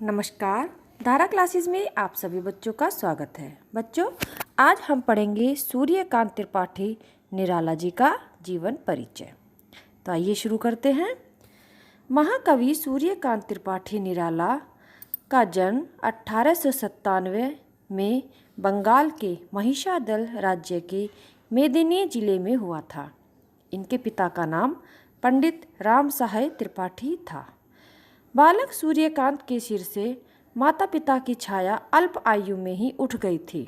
नमस्कार। धारा क्लासेस में आप सभी बच्चों का स्वागत है। बच्चों, आज हम पढ़ेंगे सूर्यकांत त्रिपाठी निराला जी का जीवन परिचय। तो आइए शुरू करते हैं। महाकवि सूर्यकांत त्रिपाठी निराला का जन्म 1897 में बंगाल के महिषादल राज्य के मेदिनी जिले में हुआ था। इनके पिता का नाम पंडित राम सहाय त्रिपाठी था। बालक सूर्यकांत के सिर से माता पिता की छाया अल्प आयु में ही उठ गई थी।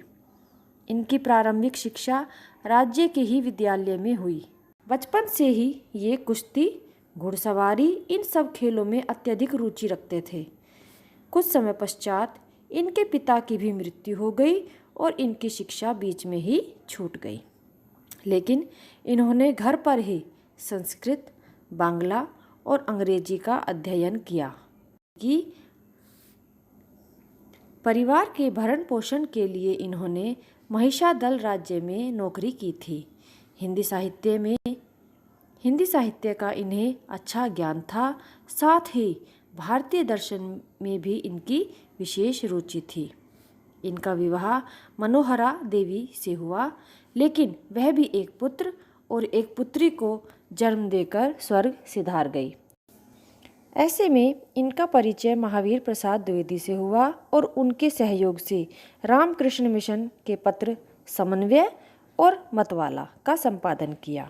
इनकी प्रारंभिक शिक्षा राज्य के ही विद्यालय में हुई। बचपन से ही ये कुश्ती, घुड़सवारी इन सब खेलों में अत्यधिक रुचि रखते थे। कुछ समय पश्चात इनके पिता की भी मृत्यु हो गई और इनकी शिक्षा बीच में ही छूट गई। लेकिन इन्होंने घर पर ही संस्कृत, बांग्ला और अंग्रेजी का अध्ययन किया कि परिवार के भरण पोषण के लिए इन्होंने महिषादल राज्य में नौकरी की थी। हिंदी साहित्य का इन्हें अच्छा ज्ञान था। साथ ही भारतीय दर्शन में भी इनकी विशेष रुचि थी। इनका विवाह मनोहरा देवी से हुआ, लेकिन वह भी एक पुत्र और एक पुत्री को जन्म देकर स्वर्ग सिधार गई। ऐसे में इनका परिचय महावीर प्रसाद द्विवेदी से हुआ और उनके सहयोग से रामकृष्ण मिशन के पत्र समन्वय और मतवाला का संपादन किया।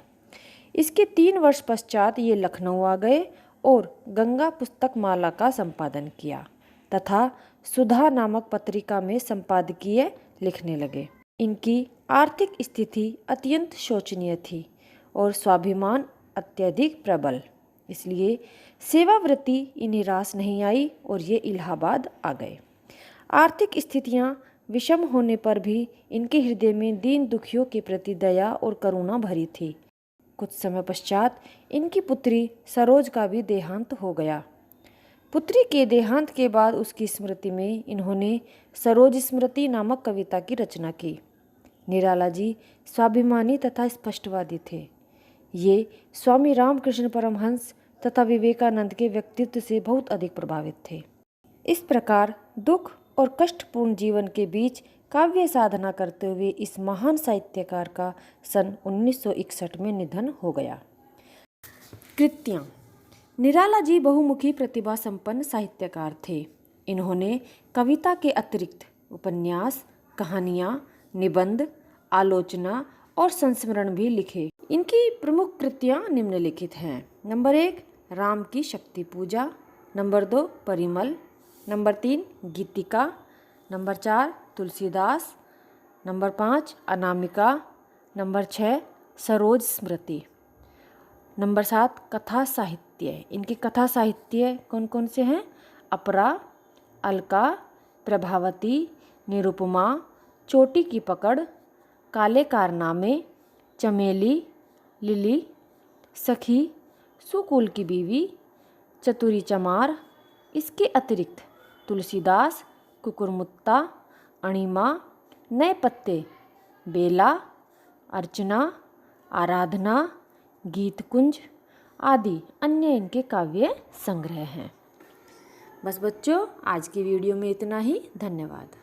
इसके 3 वर्ष पश्चात ये लखनऊ आ गए और गंगा पुस्तक माला का संपादन किया तथा सुधा नामक पत्रिका में संपादकीय लिखने लगे। इनकी आर्थिक स्थिति अत्यंत शोचनीय थी और स्वाभिमान अत्यधिक प्रबल, इसलिए सेवावृत्ति इन्हें रास नहीं आई और ये इलाहाबाद आ गए। आर्थिक स्थितियां विषम होने पर भी इनके हृदय में दीन दुखियों के प्रति दया और करुणा भरी थी। कुछ समय पश्चात इनकी पुत्री सरोज का भी देहांत हो गया। पुत्री के देहांत के बाद उसकी स्मृति में इन्होंने सरोज स्मृति नामक कविता की रचना की। निराला जी स्वाभिमानी तथा स्पष्टवादी थे। ये स्वामी रामकृष्ण परमहंस तथा विवेकानंद के व्यक्तित्व से बहुत अधिक प्रभावित थे। इस प्रकार दुख और कष्टपूर्ण जीवन के बीच काव्य साधना करते हुए इस महान साहित्यकार का सन 1961 में निधन हो गया। कृतियाँ। निराला जी बहुमुखी प्रतिभा संपन्न साहित्यकार थे। इन्होंने कविता के अतिरिक्त उपन्यास, कहानियाँ, निबंध, आलोचना और संस्मरण भी लिखे। इनकी प्रमुख कृतियाँ निम्नलिखित हैं। Number 1 Ram ki Shakti Puja, number 2 Parimal, number 3 Gitika, number 4 Tulsidas, number 5 Anamika, number 6 Saroj Smriti, number 7 कथा साहित्य। इनकी कथा साहित्य कौन कौन से हैं? अपरा, अलका, प्रभावती, निरुपमा, चोटी की पकड़, काले कारनामे, चमेली, लिली, सखी, सुकुल की बीवी, चतुरी चमार। इसके अतिरिक्त तुलसीदास, कुकुरमुत्ता, अणिमा, नए पत्ते, बेला, अर्चना, आराधना, गीतकुंज आदि अन्य इनके काव्य संग्रह हैं। बस बच्चों, आज की वीडियो में इतना ही। धन्यवाद।